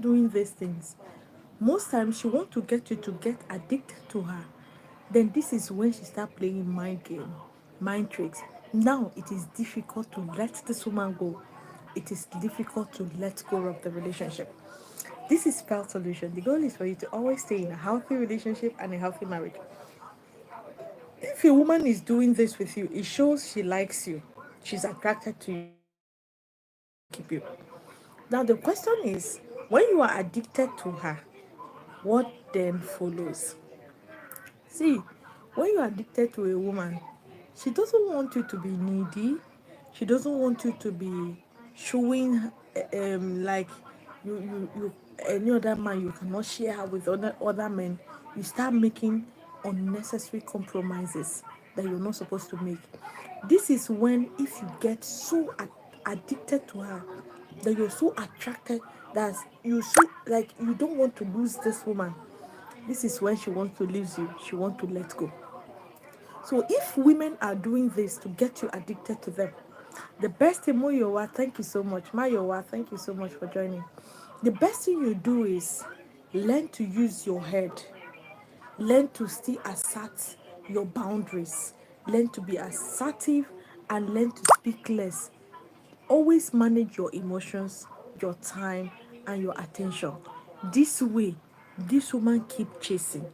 doing these things, most times she want to get you to get addicted to her. Then this is when she start playing mind game, mind tricks. Now it is difficult to let this woman go. It is difficult to let go of the relationship. This is Spell Solution. The goal is for you to always stay in a healthy relationship and a healthy marriage. If a woman is doing this with you, it shows she likes you. She's attracted to you. She wants to keep you. Now the question is, when you are addicted to her, what then follows? See, when you are addicted to a woman, she doesn't want you to be needy. She doesn't want you to be showing like you any other man you cannot share her with other men. You start making unnecessary compromises that you're not supposed to make. This is when, if you get so addicted to her, that you're so attracted, that you so like you don't want to lose this woman, this is when she wants to leave you, she wants to let go. So if women are doing this to get you addicted to them, the best thing, Moyowa, thank you so much. Mayowa, thank you so much for joining. The best thing you do is learn to use your head, learn to still assert your boundaries, learn to be assertive, and learn to speak less. Always manage your emotions, your time, and your attention. This way, this woman keep chasing,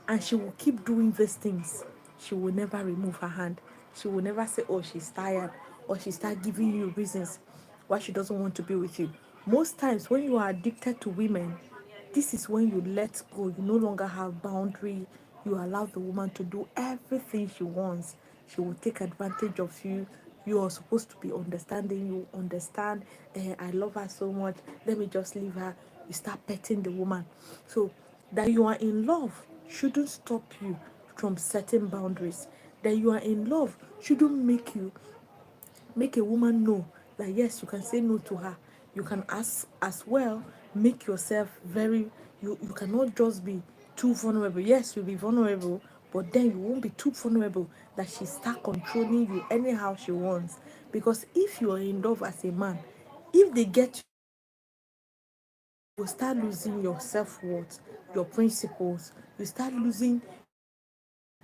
and she will keep doing these things. She will never remove her hand. She will never say, oh, she's tired, or she start giving you reasons why she doesn't want to be with you. Most times when you are addicted to women, this is when you let go. You no longer have boundary. You allow the woman to do everything she wants. She will take advantage of you. You are supposed to be understanding. You understand. I love her so much. Let me just leave her. You start petting the woman. So that you are in love shouldn't stop you from setting boundaries. That you are in love shouldn't make a woman know that yes, you can say no to her. You can as well make yourself very, you cannot just be too vulnerable. Yes, you'll be vulnerable, but then you won't be too vulnerable that she start controlling you anyhow she wants. Because if you are in love as a man, if they get you, will start losing your self-worth, your principles, you start losing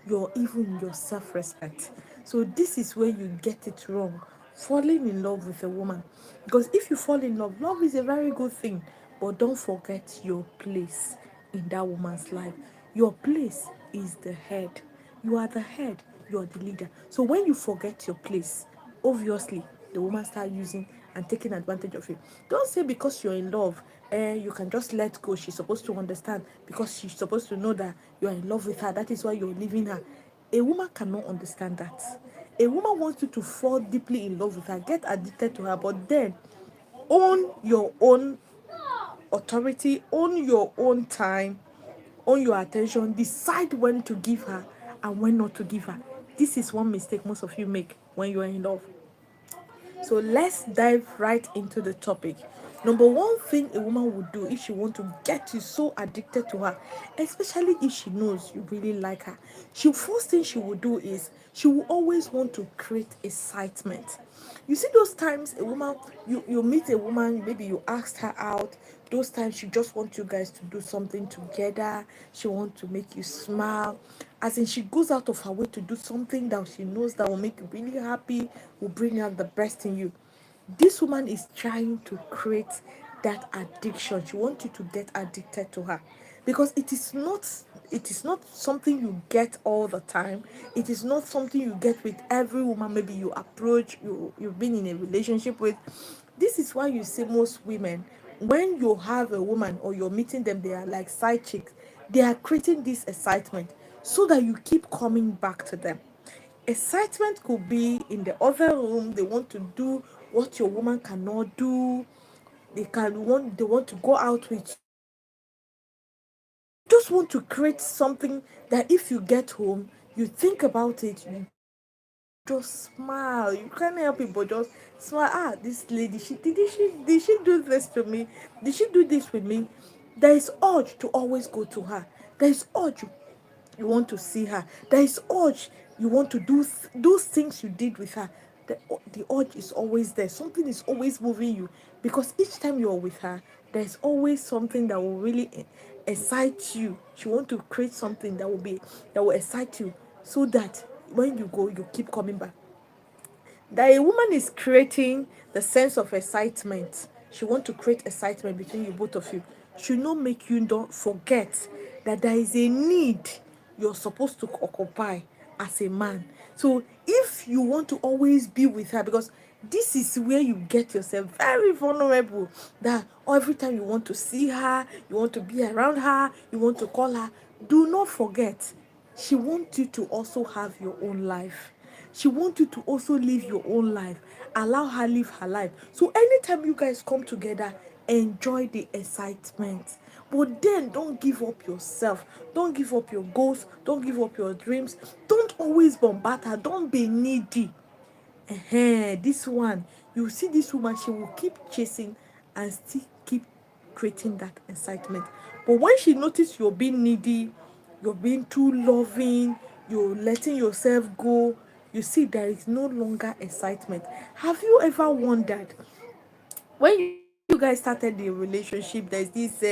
your even your self-respect. So this is where you get it wrong, falling in love with a woman. Because if you fall in love, love is a very good thing, but don't forget your place in that woman's life. Your place is the head. You are the head, you are the leader. So when you forget your place, obviously the woman start using and taking advantage of you. Don't say because you're in love, you can just let go. She's supposed to understand because she's supposed to know that you are in love with her. That is why you're leaving her. A woman cannot understand that. A woman wants you to fall deeply in love with her, get addicted to her, but then own your own authority, own your own time, own your attention, decide when to give her and when not to give her. This is one mistake most of you make when you are in love. So let's dive right into the topic. Number one thing a woman would do if she want to get you so addicted to her, especially if she knows you really like her, she first thing she will do is she will always want to create excitement. You see those times a woman, you meet a woman, maybe you asked her out, those times she just wants you guys to do something together, she wants to make you smile, as in she goes out of her way to do something that she knows that will make you really happy, will bring out the best in you. This woman is trying to create that addiction. She wants you to get addicted to her because it is not something you get all the time. It is not something you get with every woman maybe you approach, you've been in a relationship with. This is why you see most women, when you have a woman or you're meeting them, they are like side chicks. They are creating this excitement so that you keep coming back to them. Excitement could be in the other room. They want to do what your woman cannot do. They want to go out with you. Just want to create something that if you get home, you think about it, you just smile. You can't help it but just smile. Ah, this lady, she do this to me? Did she do this with me? There is urge to always go to her. There is urge you want to see her. There is urge you want to do those things you did with her. The urge is always there. Something is always moving you because each time you're with her, There's always something that will really excite you. She want to create something that will excite you, so that when you go, you keep coming back. That a woman is creating the sense of excitement. She want to create excitement between you both of you. Should not make you don't forget that there is a need you're supposed to occupy as a man. So if you want to always be with her, because this is where you get yourself very vulnerable, that every time you want to see her, you want to be around her, you want to call her, do not forget she wants you to also have your own life. She wants you to also live your own life. Allow her live her life. So anytime you guys come together, enjoy the excitement. But then don't give up yourself. Don't give up your goals. Don't give up your dreams. Don't always bombard her. Don't be needy. This one, you see this woman, she will keep chasing and still keep creating that excitement. But when she notices you're being needy, you're being too loving, you're letting yourself go, you see there is no longer excitement. Have you ever wondered, when you guys started the relationship, there's this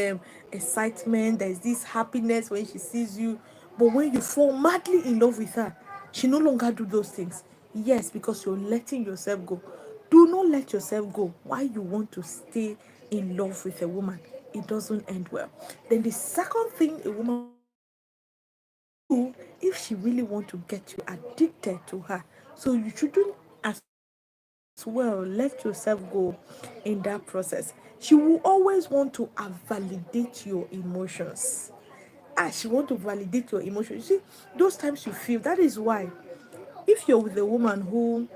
excitement, there's this happiness when she sees you, but when you fall madly in love with her, she no longer do those things? Yes, because you're letting yourself go. Do not let yourself go. Why you want to stay in love with a woman? It doesn't end well. Then the second thing a woman will do, if she really want to get you addicted to her, so you shouldn't as well let yourself go in that process. She will always want to validate your emotions. She want to validate your emotions. You see, those times you feel, that is why, if you're with a woman who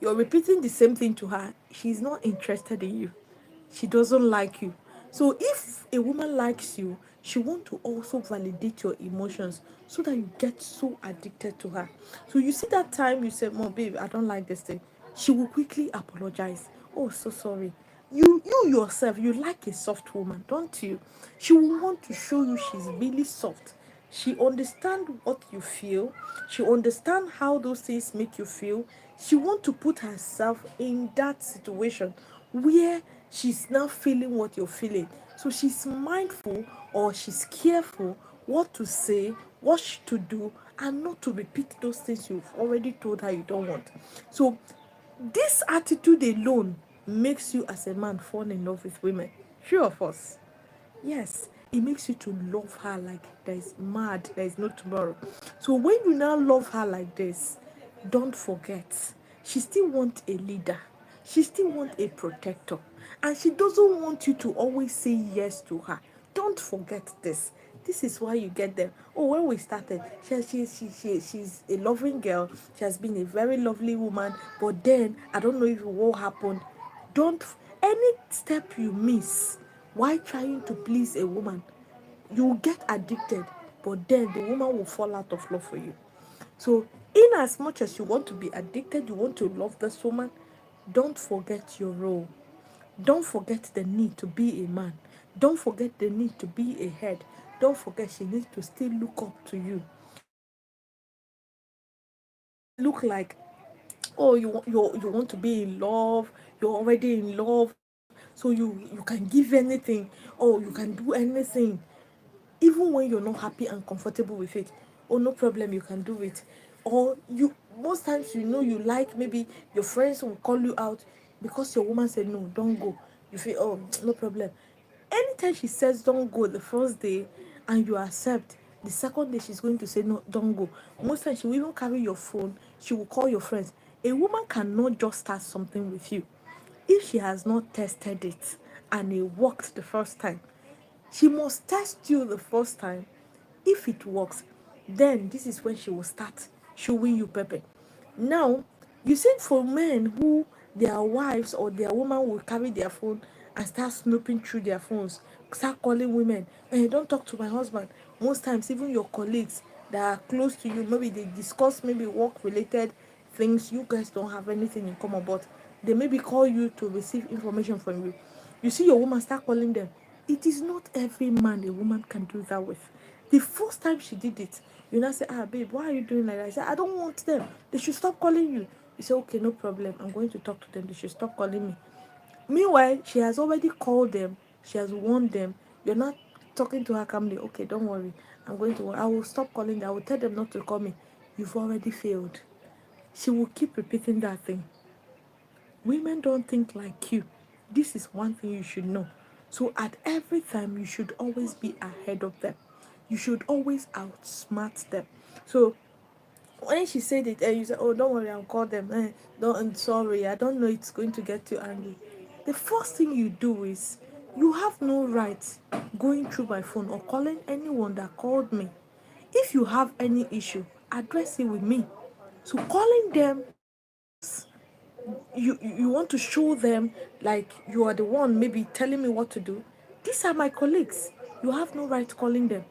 you're repeating the same thing to her, she's not interested in you. She doesn't like you. So if a woman likes you, she want to also validate your emotions, so that you get so addicted to her. So you see that time you said, "Mom, babe, I don't like this thing," she will quickly apologize. "Oh, so sorry." You yourself, you like a soft woman, don't you? She will want to show you she's really soft. She understand what you feel. She understand how those things make you feel. She want to put herself in that situation where she's now feeling what you're feeling. So she's mindful, or she's careful what to say, what to do, and not to repeat those things you've already told her you don't want. So this attitude alone makes you as a man fall in love with women. Few of us. Yes, it makes you to love her like there is no tomorrow. So when you now love her like this, don't forget, she still wants a leader. She still wants a protector. And she doesn't want you to always say yes to her. Don't forget this. This is why you get them. Oh, when we started, she's a loving girl. She has been a very lovely woman. But then, I don't know if what happened. Don't, any step you miss while trying to please a woman, you will get addicted, but then the woman will fall out of love for you. So in as much as you want to be addicted, you want to love this woman, don't forget your role. Don't forget the need to be a man. Don't forget the need to be a head. Don't forget she needs to still look up to you. Look like, oh, you want to be in love, you're already in love, so you can give anything, oh, you can do anything, even when you're not happy and comfortable with it. Oh, no problem, you can do it. Or you, most times, you like, maybe your friends will call you out because your woman said no, don't go. You feel, oh, no problem. Anytime she says don't go the first day and you accept, the second day she's going to say no, don't go. Most times she will even carry your phone, she will call your friends. A woman cannot just start something with you if she has not tested it and it worked the first time. She must test you the first time. If it works, then this is when she will start showing you pepper. Now, you see, for men who their wives or their woman will carry their phone and start snooping through their phones, start calling women, hey, don't talk to my husband. Most times, even your colleagues that are close to you, maybe they discuss maybe work related things, you guys don't have anything in common, but they maybe call you to receive information from you. You see your woman start calling them. It is not every man a woman can do that with. The first time she did it, you now say, babe, why are you doing like that? I said, I don't want them. They should stop calling you. You say, okay, no problem. I'm going to talk to them. They should stop calling me. Meanwhile, she has already called them, she has warned them. You're not talking to her calmly. Okay, don't worry. I'm going to, I will stop calling them. I will tell them not to call me. You've already failed. She will keep repeating that thing. Women don't think like you. This is one thing you should know. So at every time, you should always be ahead of them. You should always outsmart them. So when she said it, and you said, "Oh, don't worry, I'll call them." Don't. I'm sorry, I don't know. It's going to get you angry. The first thing you do is you have no right going through my phone or calling anyone that called me. If you have any issue, address it with me. So calling them because you want to show them like you are the one maybe telling me what to do. These are my colleagues. You have no right calling them.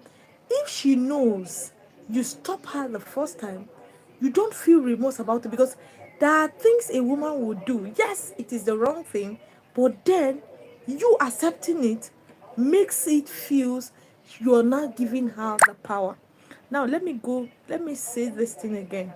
If she knows you stop her the first time, you don't feel remorse about it, because there are things a woman would do. Yes, it is the wrong thing, but then you accepting it makes it feels you're not giving her the power. Now let me say this thing again.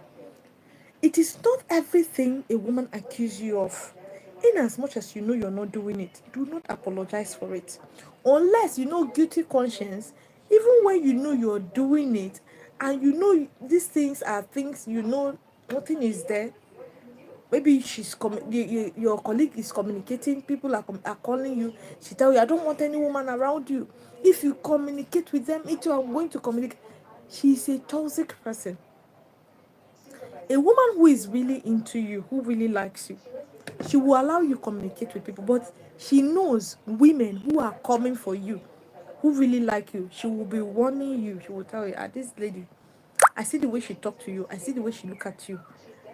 It is not everything a woman accuses you of. In as much as you know you're not doing it, do not apologize for it. Unless you know guilty conscience, even when you know you're doing it and you know these things are things you know nothing is there. Maybe your colleague is communicating, people are calling you, she tell you, I don't want any woman around you. If you communicate with them, it too, I'm going to communicate. She is a toxic person. A woman who is really into you, who really likes you, she will allow you communicate with people, but she knows women who are coming for you, who really like you. She will be warning you. She will tell you, ah, this lady, I see the way she talk to you, I see the way she look at you,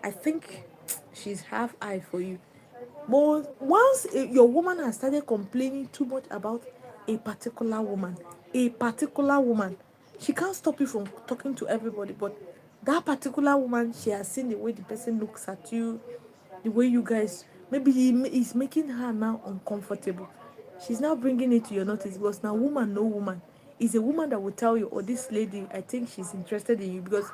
I think she's half eye for you. But once your woman has started complaining too much about a particular woman, she can't stop you from talking to everybody. But that particular woman, she has seen the way the person looks at you, the way you guys, maybe he's making her now uncomfortable. She's now bringing it to your notice, because now woman, no woman is a woman that will tell you, oh, this lady, I think she's interested in you, because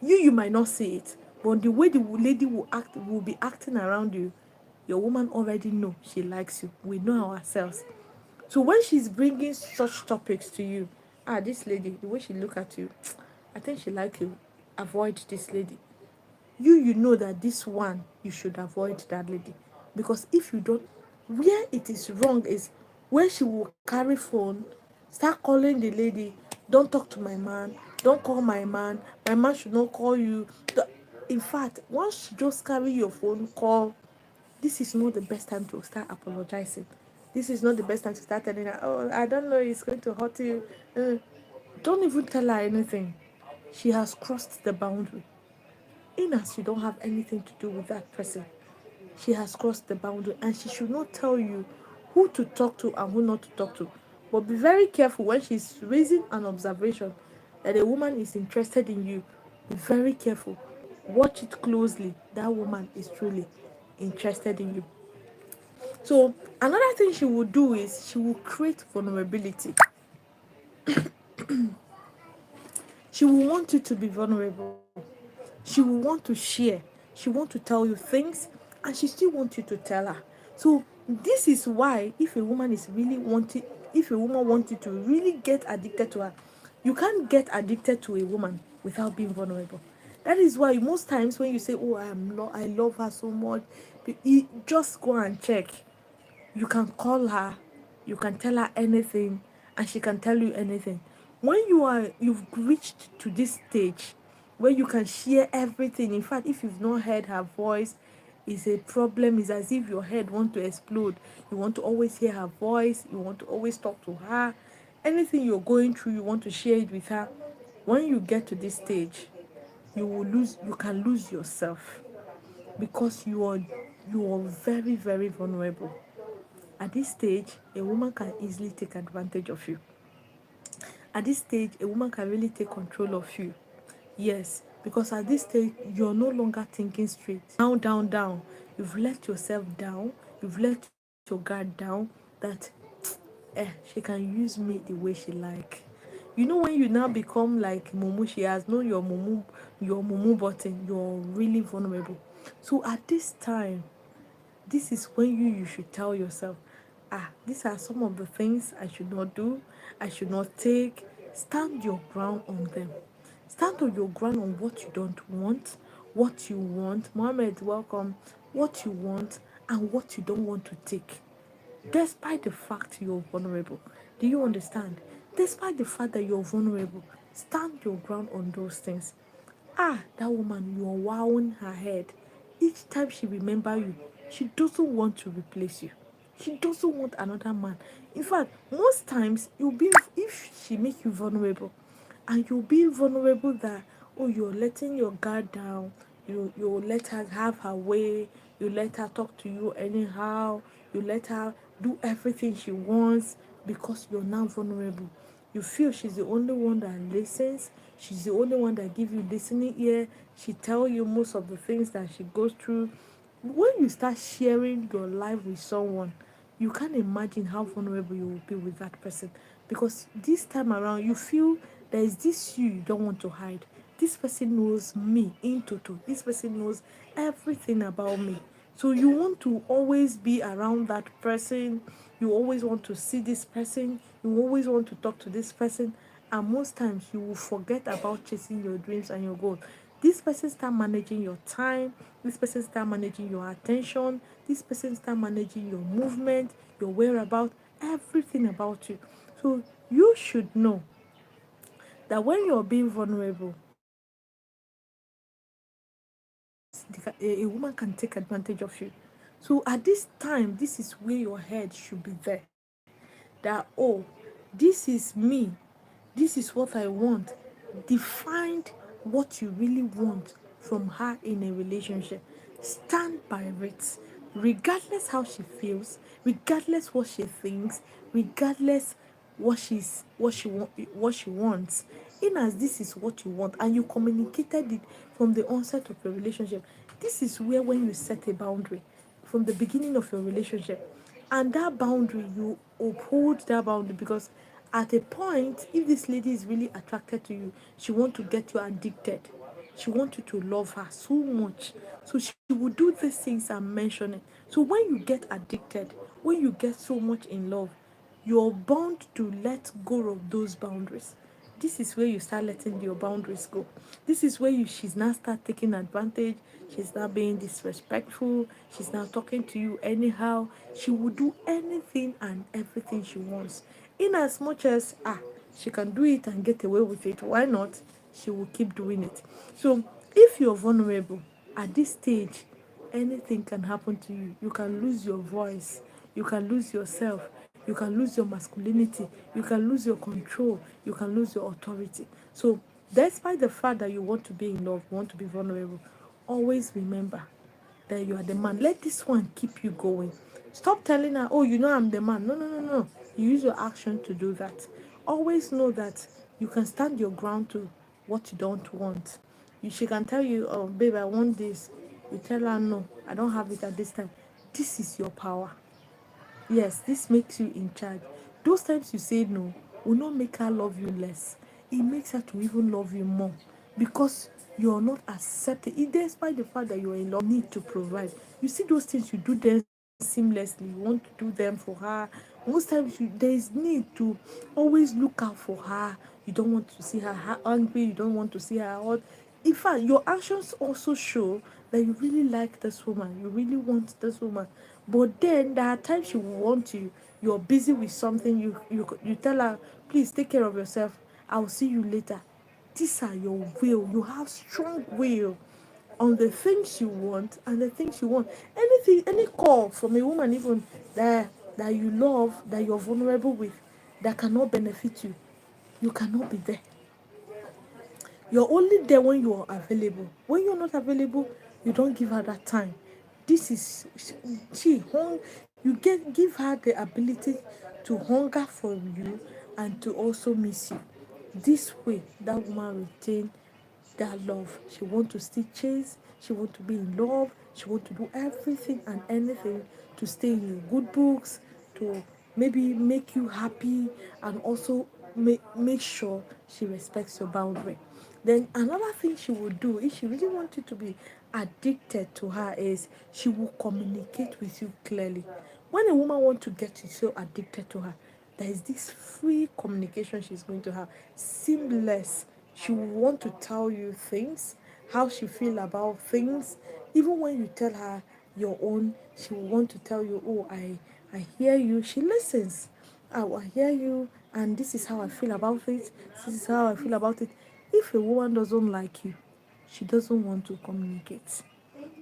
you might not see it, but the way the lady will be acting around you, your woman already know she likes you. We know ourselves. So when she's bringing such topics to you, ah, this lady, the way she look at you, I think she like you, avoid this lady. You know that this one, you should avoid that lady. Because if you don't, where it is wrong is where she will carry phone, start calling the lady, don't talk to my man, don't call my man should not call you. In fact, once she just carry your phone call, this is not the best time to start apologizing. This is not the best time to start telling her, oh, I don't know, it's going to hurt you. Don't even tell her anything. She has crossed the boundary. In as you don't have anything to do with that person, she has crossed the boundary, and she should not tell you who to talk to and who not to talk to. But be very careful when she's raising an observation that a woman is interested in you. Be very careful. Watch it closely. That woman is truly interested in you. So another thing she will do is she will create vulnerability. She will want you to be vulnerable. She will want to share. She want to tell you things, and she still wants you to tell her. So this is why if a woman wants you to really get addicted to her, you can't get addicted to a woman without being vulnerable. That is why most times when you say, "Oh, I love her so much," just go and check. You can call her, you can tell her anything, and she can tell you anything. When you've reached to this stage where you can share everything. In fact, if you've not heard her voice, is a problem. It's as if your head want to explode. You want to always hear her voice, you want to always talk to her. Anything you're going through, you want to share it with her. When you get to this stage, you can lose yourself, because you are very, very vulnerable. At this stage, a woman can easily take advantage of you. At this stage, a woman can really take control of you. Yes, because at this stage, you're no longer thinking straight. Down, down, down. You've let yourself down. You've let your guard down. That she can use me the way she like. You know, when you now become like Mumu, she has known your Mumu button. You're really vulnerable. So at this time, this is when you should tell yourself, these are some of the things I should not do, I should not take. Stand your ground on them. Stand on your ground on what you don't want, what you want. Mohammed, welcome. What you want and what you don't want to take. Despite the fact you're vulnerable. Do you understand? Despite the fact that you're vulnerable, stand your ground on those things. That woman, you're wowing her head. Each time she remember you, she doesn't want to replace you. She doesn't want another man. In fact, most times you'll be, if she make you vulnerable, and you'll be vulnerable that, oh, you're letting your guard down, you let her have her way, you let her talk to you anyhow, you let her do everything she wants because you're now vulnerable. You feel she's the only one that listens, she's the only one that gives you listening ear, she tell you most of the things that she goes through. When you start sharing your life with someone, you can't imagine how vulnerable you will be with that person, because this time around you feel there is this you don't want to hide. This person knows me in total, this person knows everything about me, so you want to always be around that person, you always want to see this person, you always want to talk to this person, and most times you will forget about chasing your dreams and your goals. This person start managing your time, this person start managing your attention, this person start managing your movement, your whereabouts, everything about you. So you should know that when you're being vulnerable, a woman can take advantage of you. So at this time, this is where your head should be there. That, oh, this is me, this is what I want. Define what you really want from her in a relationship. Stand by it, regardless how she feels, regardless what she thinks, regardless what she wants. In as this is what you want and you communicated it from the onset of your relationship, this is where when you set a boundary from the beginning of your relationship, and that boundary you uphold that boundary, because at a point, if this lady is really attracted to you, she want to get you addicted, she want you to love her so much, so she will do these things I'm mentioning. So when you get addicted, when you get so much in love, you're bound to let go of those boundaries. This is where you start letting your boundaries go. This is where she's now start taking advantage. She's now being disrespectful. She's now talking to you anyhow. She will do anything and everything she wants. In as much as she can do it and get away with it, why not? She will keep doing it. So if you're vulnerable at this stage, anything can happen to you. You can lose your voice, you can lose yourself, you can lose your masculinity, you can lose your control, you can lose your authority. So despite the fact that you want to be in love, you want to be vulnerable, always remember that you are the man. Let this one keep you going. Stop telling her, oh, you know I'm the man. No, no, no, no. You use your action to do that. Always know that you can stand your ground to what you don't want. She can tell you, oh, babe, I want this. You tell her, no, I don't have it at this time. This is your power. Yes, this makes you in charge. Those times you say no will not make her love you less. It makes her to even love you more, because you're not accepted. It despite the fact that you're in love, need to provide. You see those things, you do them seamlessly. You want to do them for her. Most times there is need to always look out for her. You don't want to see her angry. You don't want to see her hot. In fact, your actions also show that you really like this woman, you really want this woman. But then there are times she will want you, you're busy with something, you tell her, please take care of yourself, I'll see you later. These are your will. You have strong will on the things you want and the things you want. Anything, any call from a woman, even that you love, that you're vulnerable with, that cannot benefit you, you cannot be there. You're only there when you are available. When you're not available, you don't give her that time. This is you give her the ability to hunger for you and to also miss you. This way, that woman retain that love. She want to still chase. She want to be in love. She want to do everything and anything to stay in your good books, to maybe make you happy, and also make sure she respects your boundary. Then another thing she would do, if she really wanted to be addicted to her is she will communicate with you clearly. When a woman wants to get you so addicted to her, there is this free communication she's going to have, seamless. She will want to tell you things, how she feel about things. Even when you tell her your own, she will want to tell you, oh, I hear you. She listens. Oh, I hear you, and this is how I feel about it. This is how I feel about it. If a woman doesn't like you, she doesn't want to communicate.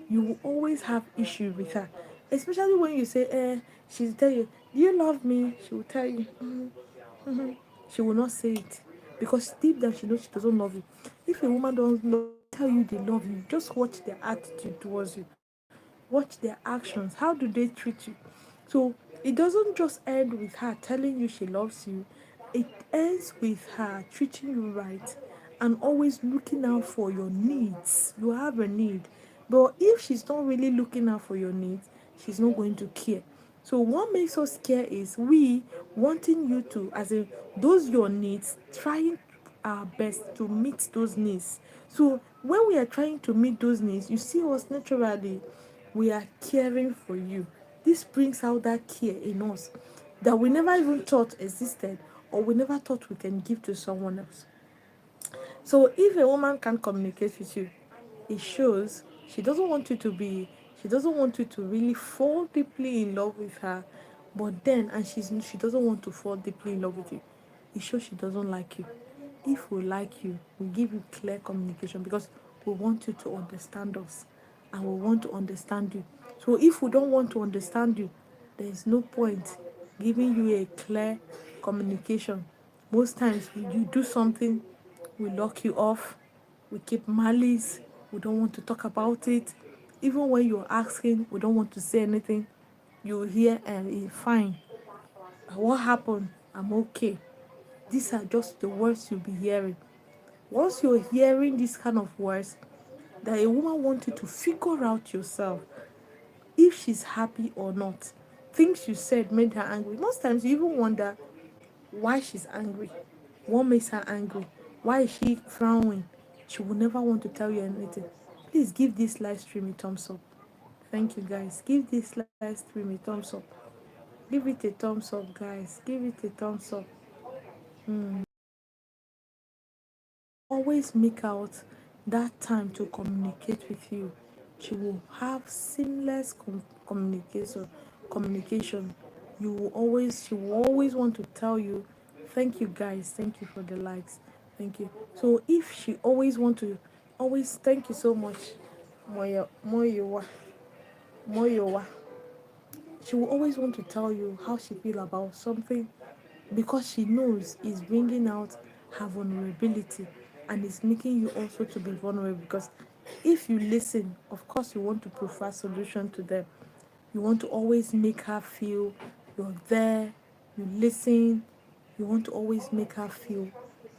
You will always have issue with her, especially when you say, she'll tell you, do you love me? She will tell you, mm-hmm. She will not say it because deep down she knows she doesn't love you. If a woman doesn't tell you they love you, just watch their attitude towards you, watch their actions. How do they treat you? So it doesn't just end with her telling you she loves you, it ends with her treating you right and always looking out for your needs. You have a need, but if she's not really looking out for your needs, she's not going to care. So what makes us care is we wanting you to, as in those your needs, trying our best to meet those needs. So when we are trying to meet those needs, you see us naturally, we are caring for you. This brings out that care in us that we never even thought existed, or we never thought we can give to someone else. So if a woman can't communicate with you, it shows she doesn't want you to really fall deeply in love with her. But then, and she doesn't want to fall deeply in love with you, it shows she doesn't like you. If we like you, we give you clear communication because we want you to understand us and we want to understand you. So if we don't want to understand you, there is no point giving you a clear communication. Most times when you do something, we lock you off, we keep malice, we don't want to talk about it. Even when you're asking, we don't want to say anything. You hear and fine. What happened? I'm okay. These are just the words you'll be hearing. Once you're hearing this kind of words, that a woman wants you to figure out yourself if she's happy or not. Things you said made her angry. Most times you even wonder why she's angry. What makes her angry? Why is she frowning? She will never want to tell you anything. Please give this live stream a thumbs up. Thank you guys. Give this live stream a thumbs up. Give it a thumbs up, guys. Give it a thumbs up. Always make out that time to communicate with you. She will have seamless communication. She will always want to tell you, thank you guys, thank you for the likes, thank you. So if she always want to, always thank you so much, Moyowa, Moyowa. She will always want to tell you how she feel about something because she knows it's bringing out her vulnerability and it's making you also to be vulnerable because if you listen, of course you want to provide solution to them. You want to always make her feel you're there, you listen, you want to always make her feel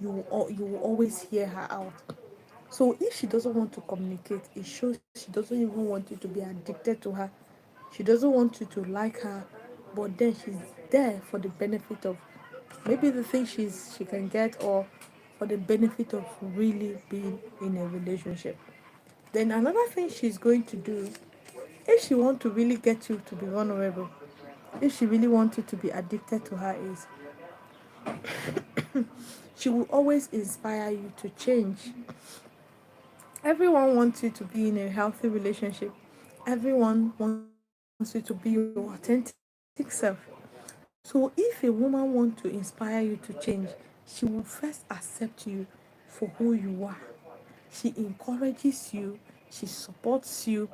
you will always hear her out. So if she doesn't want to communicate, it shows she doesn't even want you to be addicted to her. She doesn't want you to like her, but then she's there for the benefit of maybe the thing she can get, or for the benefit of really being in a relationship. Then another thing she's going to do, if she want to really get you to be vulnerable, if she really wants you to be addicted to her, is she will always inspire you to change. Everyone wants you to be in a healthy relationship. Everyone wants you to be your authentic self. So if a woman wants to inspire you to change, she will first accept you for who you are. She encourages you, she supports you,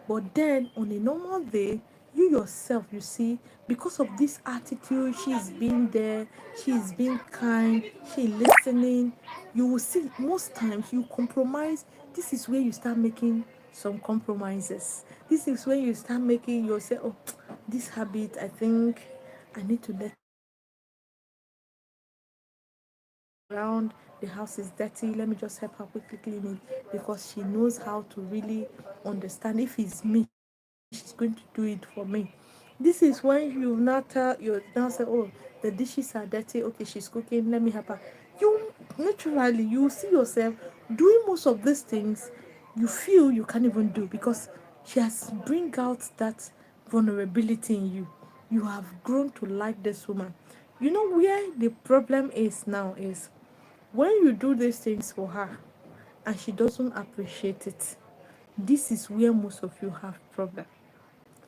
but then on a normal day, you yourself, you see, because of this attitude, she's being there, she's being kind, she listening, you will see most times you compromise. This is where you start making some compromises. This is when you start making yourself, oh, this habit, I think I need to let it go. Around the house is dirty, let me just help her quickly clean it, because she knows how to really understand. If it's me, she's going to do it for me. This is when you now say, oh, the dishes are dirty, okay, she's cooking, let me help her. You naturally, you see yourself doing most of these things you feel you can't even do, because she has bring out that vulnerability in you. You have grown to like this woman. You know where the problem is now is when you do these things for her and she doesn't appreciate it. This is where most of you have problem.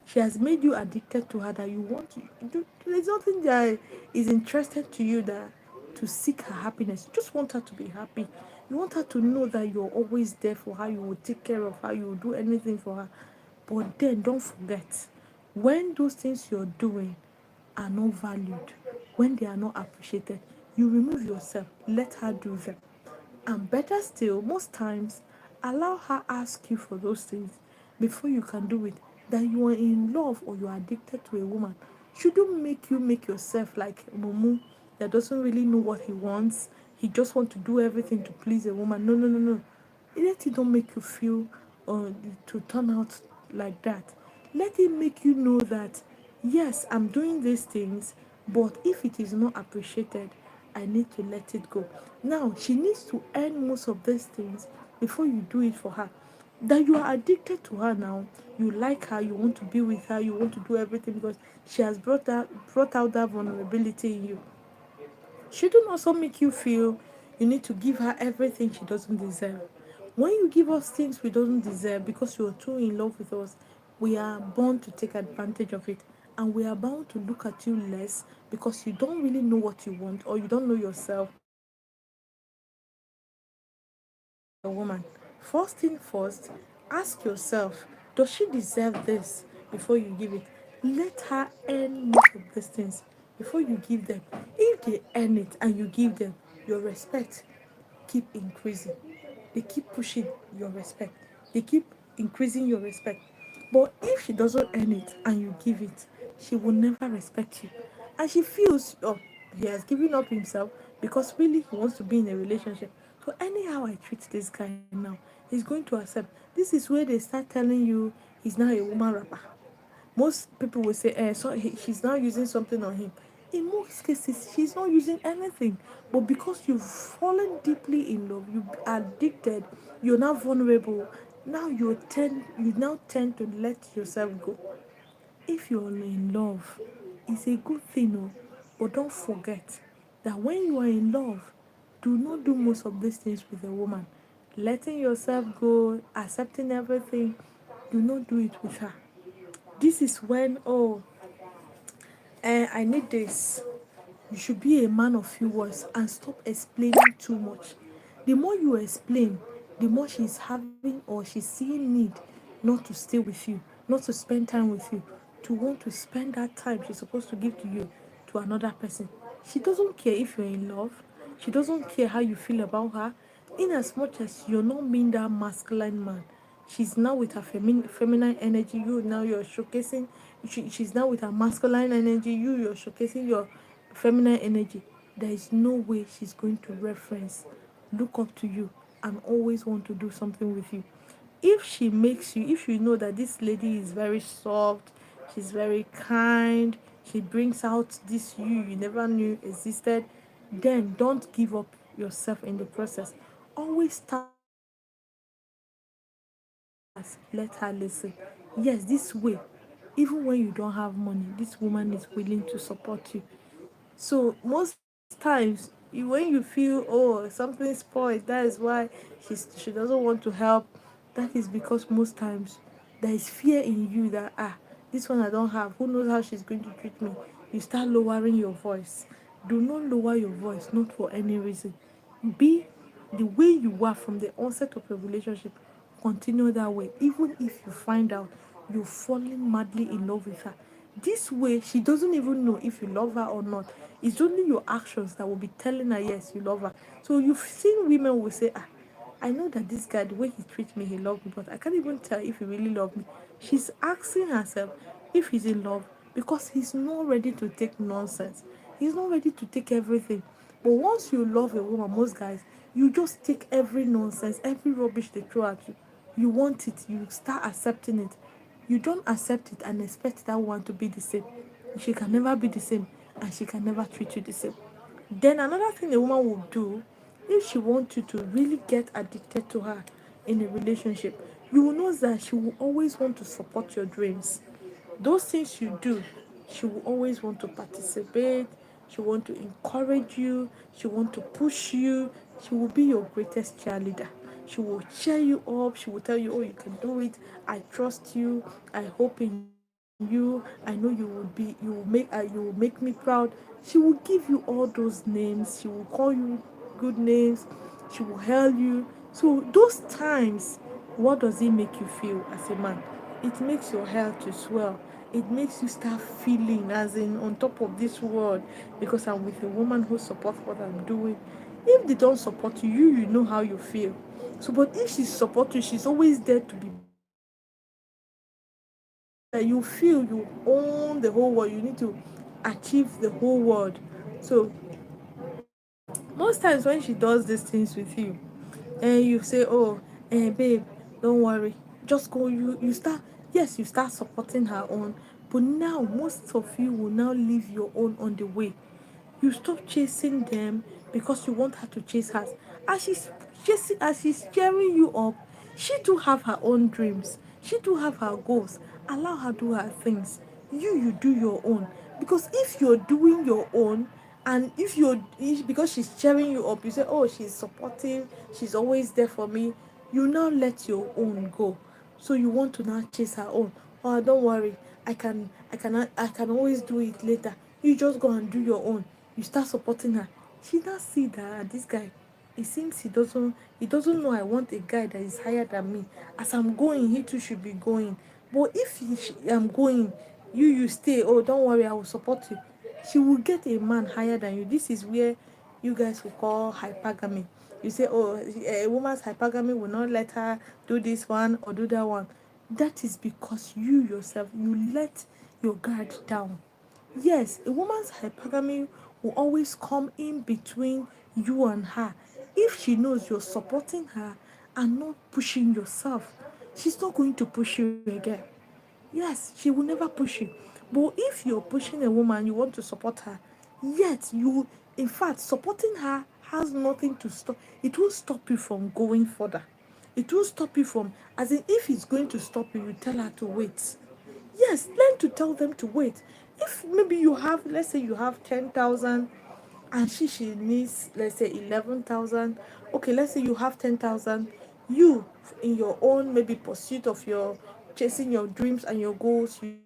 She has made you addicted to her that you want to do. There's nothing that is interested to you that to seek her happiness. You just want her to be happy. You want her to know that you're always there for her. You will take care of her. You will do anything for her. But then don't forget, when those things you're doing are not valued, when they are not appreciated, you remove yourself. Let her do them. And better still, most times, allow her ask you for those things before you can do it. That you are in love or you are addicted to a woman shouldn't make you make yourself like Mumu that doesn't really know what he wants. He just wants to do everything to please a woman. No, no, no, no. Let it don't make you feel to turn out like that. Let it make you know that yes, I'm doing these things, but if it is not appreciated, I need to let it go. Now she needs to earn most of these things before you do it for her. That you are addicted to her now, you like her, you want to be with her, you want to do everything because she has brought out that vulnerability in you. Shouldn't also make you feel you need to give her everything she doesn't deserve. When you give us things we don't deserve because you're too in love with us, we are born to take advantage of it. And we are bound to look at you less because you don't really know what you want or you don't know yourself a woman. First thing first, ask yourself, does she deserve this before you give it? Let her earn most of these things before you give them. If they earn it and you give them, your respect keep increasing. They keep pushing your respect. They keep increasing your respect. But if she doesn't earn it and you give it, she will never respect you. And she feels, oh, he has given up himself because really he wants to be in a relationship. So anyhow I treat this guy now, he's going to accept. This is where they start telling you he's now a woman rapper. Most people will say, so she's now using something on him. In most cases, she's not using anything. But because you've fallen deeply in love, you are addicted, you're now vulnerable. Now you now tend to let yourself go. If you're in love, it's a good thing, oh, but don't forget that when you are in love, do not do most of these things with a woman. Letting yourself go, accepting everything, do not do it with her. This is when, oh, I need this. You should be a man of few words and stop explaining too much. The more you explain, the more she's having or she's seeing need not to stay with you, not to spend time with you, to want to spend that time she's supposed to give to you to another person. She doesn't care if you're in love. She doesn't care how you feel about her. In as much as you're not being that masculine man, she's now with her feminine energy. You now you're showcasing. She's now with her masculine energy. You're showcasing your feminine energy. There is no way she's going to reference, look up to you, and always want to do something with you. If she makes you, if you know that this lady is very soft, she's very kind, she brings out this you never knew existed, then don't give up yourself in the process. Always start let her listen. Yes, this way, even when you don't have money, this woman is willing to support you. So most times, when you feel oh something spoiled, that is why she doesn't want to help. That is because most times there is fear in you that this one I don't have. Who knows how she's going to treat me? You start lowering your voice. Do not lower your voice, not for any reason. Be the way you are from the onset of a relationship. Continue that way, even if you find out you're falling madly in love with her. This way, she doesn't even know if you love her or not. It's only your actions that will be telling her yes, you love her. So you've seen women will say, I know that this guy, the way he treats me, he loves me, but I can't even tell if he really loves me. She's asking herself if he's in love because he's not ready to take nonsense. He's not ready to take everything. But once you love a woman, most guys, you just take every nonsense, every rubbish they throw at you. You want it, you start accepting it. You don't accept it and expect that one to be the same. She can never be the same and she can never treat you the same. Then another thing a woman will do if she wants you to really get addicted to her in a relationship, you will know that she will always want to support your dreams. Those things you do, she will always want to participate. She want to encourage you. She want to push you. She will be your greatest cheerleader. She will cheer you up. She will tell you, "Oh, you can do it. I trust you. I hope in you. I know you will make me proud." She will give you all those names. She will call you good names. She will hail you. So those times, what does it make you feel as a man? It makes your heart to swell. It makes you start feeling as in on top of this world, because I'm with a woman who supports what I'm doing. If they don't support you, you know how you feel. So, but if she supports you, she's always there to be behind you. You know that you feel you own the whole world. You need to achieve the whole world. So most times when she does these things with you, and you say, "Oh, babe, don't worry, just go." You start, yes, you start supporting her own, but now most of you will now leave your own on the way. You stop chasing them because you want her to chase hers. As she's cheering you up, she too have her own dreams. She too have her goals. Allow her do her things. You do your own. Because if you're doing your own, and because she's cheering you up, you say, "Oh, she's supportive, she's always there for me," you now let your own go. So you want to now chase her own. "Oh, don't worry, I can always do it later." You just go and do your own. You start supporting her. She now see that this guy, it seems he doesn't know I want a guy that is higher than me. As I'm going, he too should be going. But if I'm going, you stay. "Oh, don't worry, I will support you." She will get a man higher than you. This is where you guys will call hypergamy. You say, "Oh, a woman's hypergamy will not let her do this one or do that one." That is because you yourself, you let your guard down. Yes, a woman's hypergamy will always come in between you and her. If she knows you're supporting her and not pushing yourself, she's not going to push you again. Yes, she will never push you. But if you're pushing a woman, you want to support her, yet in fact, supporting her has nothing to stop. It will stop you from going further. It will stop you from, as in, if it's going to stop you, you tell her to wait. Yes, learn to tell them to wait. If maybe you have, let's say you have 10,000, and she needs, let's say, 11,000. Okay, let's say you have 10,000. You, in your own maybe pursuit of your chasing your dreams and your goals, you need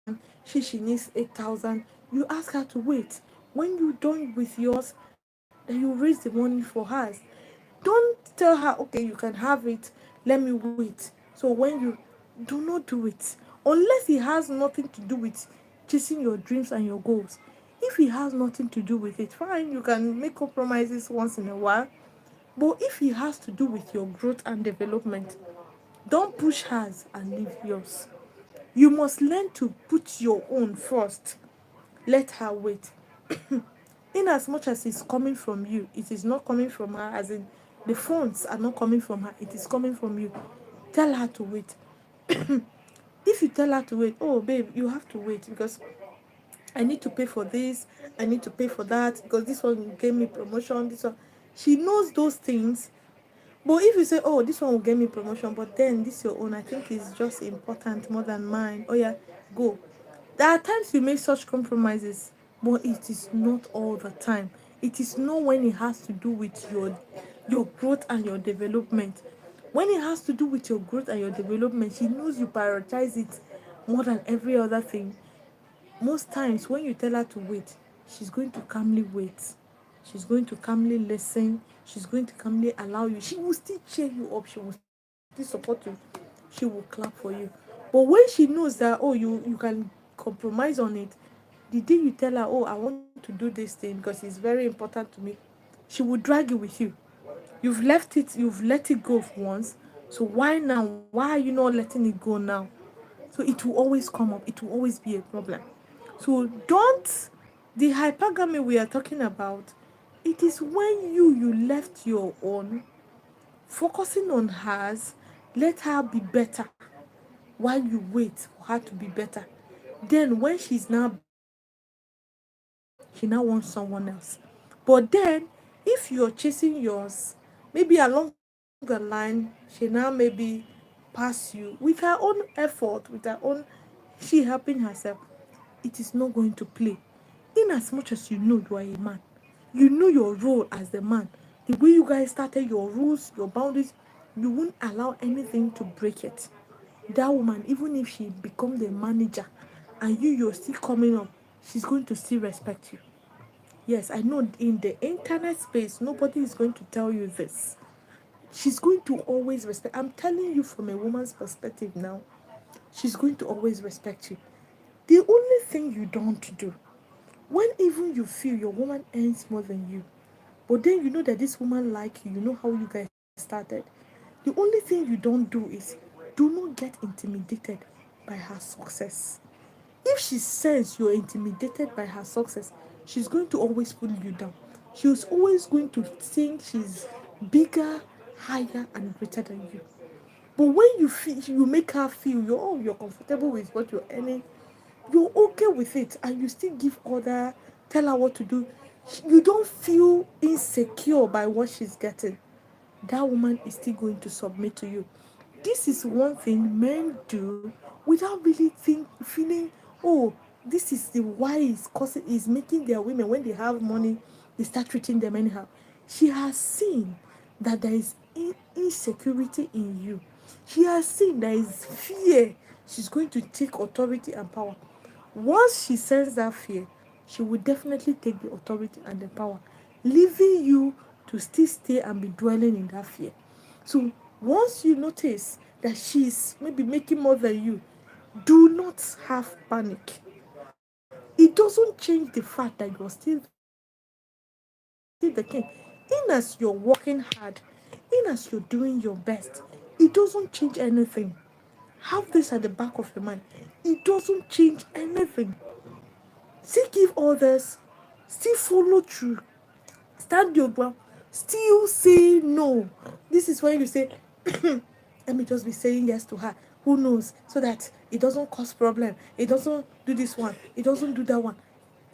11,000. She needs 8,000. You ask her to wait. When you're done with yours, then you raise the money for hers. Don't tell her, "Okay, you can have it, let me wait." So when you do not do it, unless it has nothing to do with chasing your dreams and your goals. If it has nothing to do with it, fine, you can make compromises once in a while. But if it has to do with your growth and development, don't push hers and leave yours. You must learn to put your own first. Let her wait. In as much as it's coming from you, it is not coming from her, as in the phones are not coming from her, it is coming from you. Tell her to wait. If you tell her to wait, "Oh babe, you have to wait because I need to pay for this, I need to pay for that, because this one gave me promotion, this one," she knows those things. But if you say, "Oh, this one will get me promotion, but then this your own, I think is just important more than mine. Oh yeah, go." There are times you make such compromises, but it is not all the time. It is not when it has to do with your growth and your development. When it has to do with your growth and your development, she knows you prioritize it more than every other thing. Most times when you tell her to wait, she's going to calmly wait. She's going to calmly listen. She's going to calmly allow you. She will still cheer you up. She will still support you. She will clap for you. But when she knows that, "Oh, you can compromise on it," the day you tell her, "Oh, I want to do this thing because it's very important to me," she will drag you with you. You've let it go once. So why now? Why are you not letting it go now? So it will always come up. It will always be a problem. So don't, the hypergamy we are talking about, it is when you left your own, focusing on hers, let her be better while you wait for her to be better. Then when she's now better, she now wants someone else. But then if you're chasing yours, maybe along the line, she now maybe pass you with her own effort, with her own, she helping herself, it is not going to play. In as much as you know you are a man, you know your role as the man, the way you guys started your rules, your boundaries, you won't allow anything to break it. That woman, even if she become the manager and you're still coming up, she's going to still respect you. Yes, I know in the internet space, nobody is going to tell you this. She's going to always respect. I'm telling you from a woman's perspective now, she's going to always respect you. The only thing you don't do, when even you feel your woman earns more than you, but then you know that this woman like you know how you guys started, the only thing you don't do is do not get intimidated by her success. If she sense you're intimidated by her success, she's going to always pull you down. She's always going to think she's bigger, higher, and greater than you. But when you feel, you make her feel you're comfortable with what you're earning, you're okay with it, and you still give order, tell her what to do. You don't feel insecure by what she's getting. That woman is still going to submit to you. This is one thing men do without really feeling, oh, this is the why is making their women, when they have money, they start treating them anyhow. She has seen that there is insecurity in you. She has seen there is fear. She's going to take authority and power. Once she senses that fear, she will definitely take the authority and the power, leaving you to still stay and be dwelling in that fear. So once you notice that she's maybe making more than you, do not have panic. It doesn't change the fact that you're still the king. In as you're working hard, in as you're doing your best, it doesn't change anything. Have this at the back of your mind. It doesn't change anything. Still give others, still follow through, stand your ground, still say no. This is when you say, let me just be saying yes to her. Who knows? So that it doesn't cause problem. It doesn't do this one. It doesn't do that one.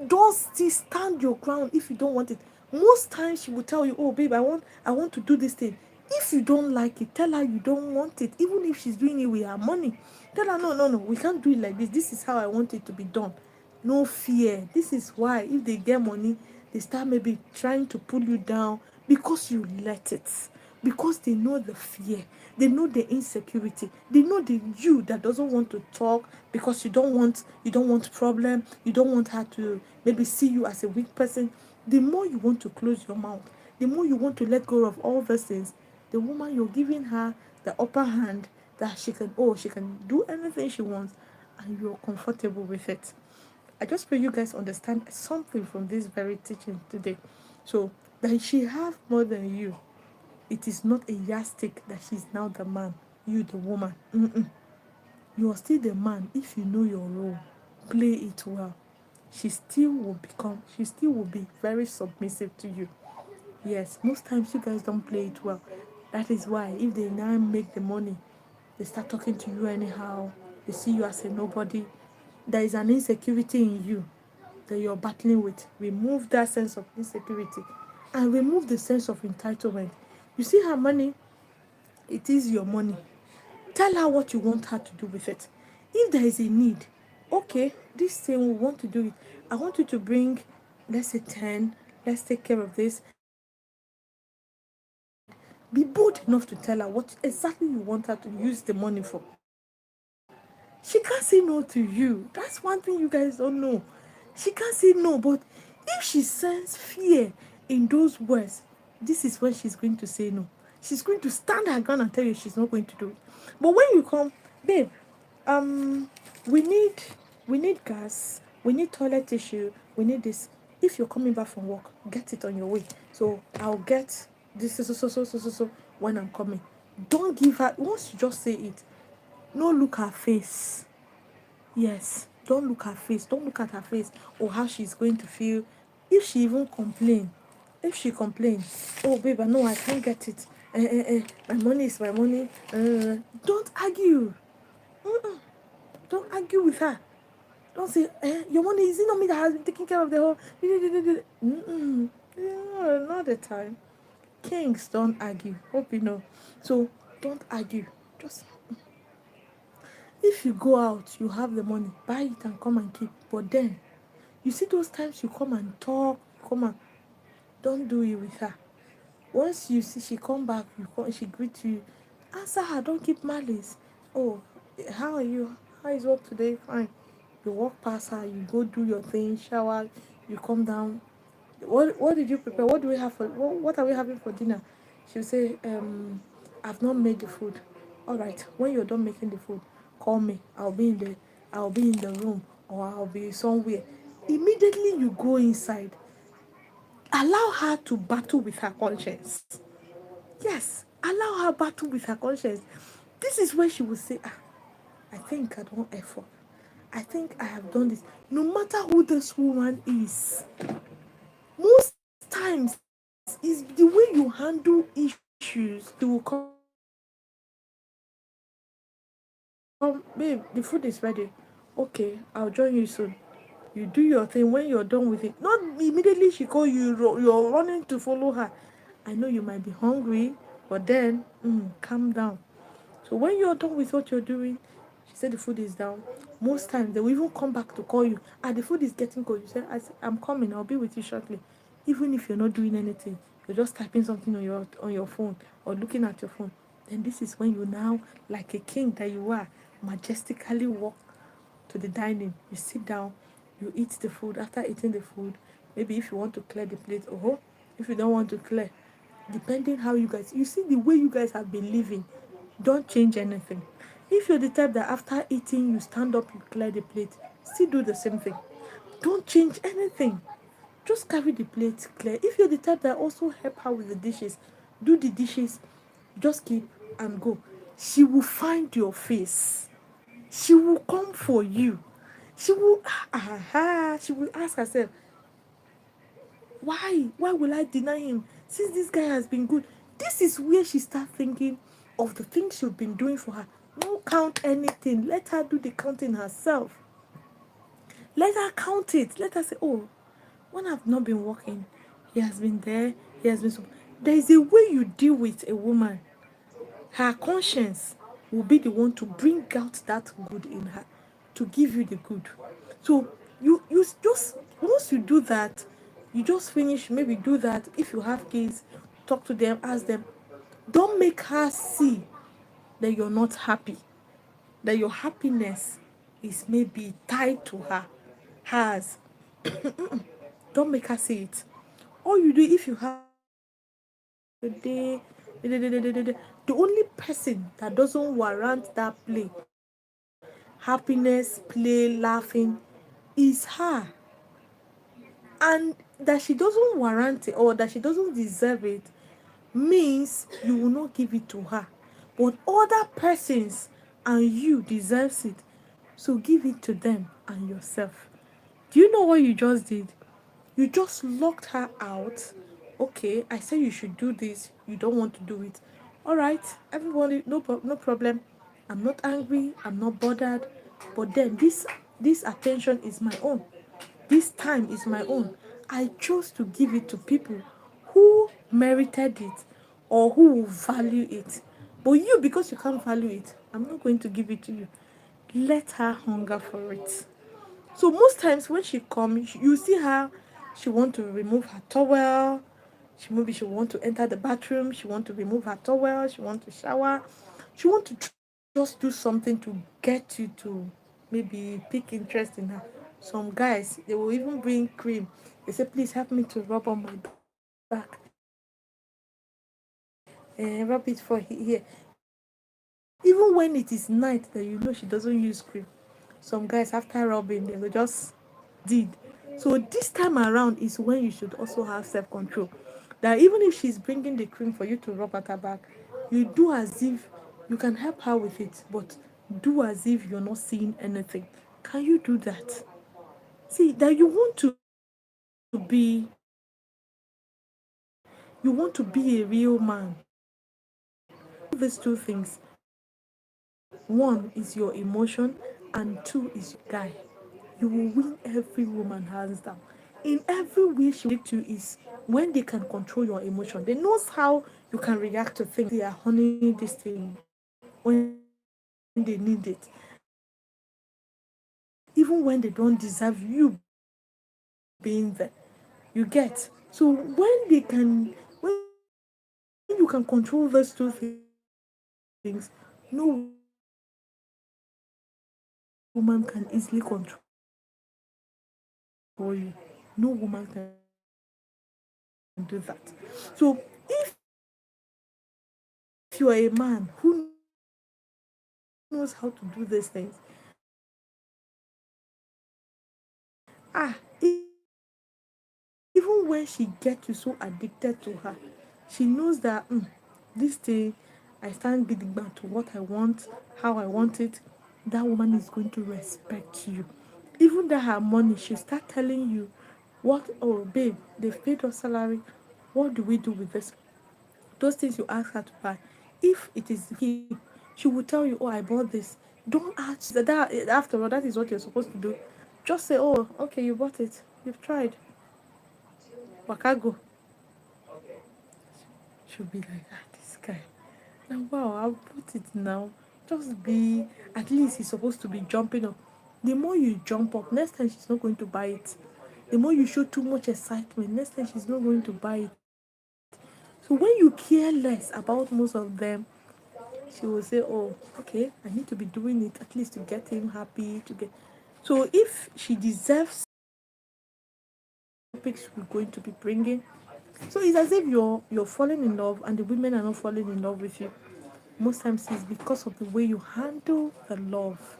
Don't still stand your ground if you don't want it. Most times she will tell you, oh babe, I want to do this thing. If you don't like it, tell her you don't want it. Even if she's doing it with her money, tell her, no, we can't do it like this. This is how I want it to be done. No fear. This is why if they get money, they start maybe trying to pull you down because you let it. Because they know the fear, they know the insecurity, they know the you that doesn't want to talk because you don't want problem, you don't want her to maybe see you as a weak person. The more you want to close your mouth, the more you want to let go of all those things, the woman you're giving her the upper hand, that she can do anything she wants and you're comfortable with it. I just pray you guys understand something from this very teaching today. So that she have more than you, it is not a yardstick that she's now the man, you the woman. You are still the man if you know your role. Play it well. She still will be very submissive to you. Yes, most times you guys don't play it well. That is why if they now make the money, they start talking to you anyhow, they see you as a nobody. There is an insecurity in you that you're battling with. Remove that sense of insecurity and remove the sense of entitlement. You see her money, it is your money. Tell her what you want her to do with it. If there is a need, okay, this thing we want to do it. I want you to bring, let's say 10, let's take care of this. Be bold enough to tell her what exactly you want her to use the money for. She can't say no to you. That's one thing you guys don't know. She can't say no, but if she sense fear in those words, this is when she's going to say no. She's going to stand her ground and tell you she's not going to do it. But when you come, babe, um we need we need gas, we need toilet tissue, we need this. If you're coming back from work, get it on your way. So I'll get this when I'm coming. Don't give her, once you just say it, no look her face. Yes, don't look her face, don't look at her face or how she's going to feel. If she even complain, if she complains, oh babe, I know I can't get it, my money is my money, don't argue. Mm-mm. Don't argue with her. Don't say, your money, is it not me that has been taking care of the whole. Mm-mm. Yeah, not the time. Kings don't argue. Hope you know. So don't argue. Just if you go out, you have the money, buy it and come and keep. But then you see those times you come and talk, come and don't do it with her. Once you see she come back, she greet you, answer her, don't keep malice. Oh, how are you? How is work today? Fine. You walk past her, you go do your thing, shower, you come down. What did you prepare? What do we have for what are we having for dinner? She'll say, I've not made the food. All right, when you're done making the food, call me. I'll be in the room, or I'll be somewhere. Immediately you go inside, allow her to battle with her conscience. Yes, allow her battle with her conscience. This is where she will say, I think I don't effort. I think I have done this. No matter who this woman is, most times is the way you handle issues. They will come, babe, the food is ready. Okay, I'll join you soon. You do your thing. When you're done with it, not immediately she call you, you're running to follow her. I know you might be hungry, but then calm down. So when you're done with what you're doing, she said the food is down. Most times they will even come back to call you. The food is getting cold. You say, I'm coming, I'll be with you shortly. Even if you're not doing anything, you're just typing something on your phone or looking at your phone. Then this is when you now, like a king that you are, majestically walk to the dining. You sit down, you eat the food. After eating the food, maybe if you want to clear the plate, if you don't want to clear, depending how you see the way you guys have been living, don't change anything. If you're the type that after eating you stand up, you clear the plate, still do the same thing. Don't change anything. Just carry the plate clear. If you're the type that also help her with the dishes, do the dishes, just keep and go. She will find your face. She will come for you. She will she will ask herself, why will I deny him since this guy has been good? This is where she start thinking of the things you've been doing for her. Don't count anything, let her do the counting herself. Let her count it. Let her say, oh, when I've not been working, he has been there, he has been so. There is a way you deal with a woman. Her conscience will be the one to bring out that good in her, to give you the good. So you just, once you do that, you just finish, maybe do that. If you have kids, talk to them, ask them. Don't make her see that you're not happy, that your happiness is maybe tied to hers. Don't make her see it. All you do, if you have a day, the only person that doesn't warrant that play, happiness, play, laughing, is her. And that she doesn't warrant it, or that she doesn't deserve it, means you will not give it to her. But other persons and you deserves it. So give it to them and yourself. Do you know what you just did? You just locked her out. Okay, I said you should do this. You don't want to do it. All right, everybody, no problem. I'm not angry. I'm not bothered. But then this attention is my own. This time is my own. I chose to give it to people who merited it or who will value it. But you, because you can't value it, I'm not going to give it to you. Let her hunger for it. So most times when she comes, you see her, she want to remove her towel. She want to enter the bathroom. She want to remove her towel. She want to shower. She want to just do something to get you to maybe pick interest in her. Some guys, they will even bring cream. They say, please help me to rub on my back. Rub it for here. Even when it is night that you know she doesn't use cream. Some guys, after rubbing, they will just did. So this time around is when you should also have self-control. That even if she's bringing the cream for you to rub at her back, you do as if you can help her with it, but do as if you're not seeing anything. Can you do that? See that you want to be a real man. These two things. One is your emotion, and two is your guy. You will win every woman hands down. in every way she will to is when they can control your emotion. They knows how you can react to things. They are honing this thing when they need it, even when they don't deserve you being there. You get. So when you can control those two things, no woman can easily control you. No woman can easily control you. So if you are a man who knows how to do these things, even when she gets you so addicted to her, she knows that this thing, I stand gidigba to what I want, how I want it. That woman is going to respect you. Even that her money, she'll start telling you, what, oh babe, they've paid us salary. What do we do with this? Those things you ask her to buy. If it is gift, she will tell you, oh, I bought this. Don't ask that, after all, that is what you're supposed to do. Just say, oh, okay, you bought it. You've tried. Wakago. She'll be like, ah, this guy. Now, wow, I'll put it now. Just be, at least he's supposed to be jumping up. The more you jump up, next time she's not going to buy it. The more you show too much excitement, next time she's not going to buy it. So when you care less about most of them, she will say, oh, okay, I need to be doing it at least to get him happy, to get. So if she deserves topics we're going to be bringing, so it's as if you're falling in love and the women are not falling in love with you. Most times it's because of the way you handle the love,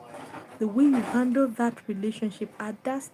the way you handle that relationship at that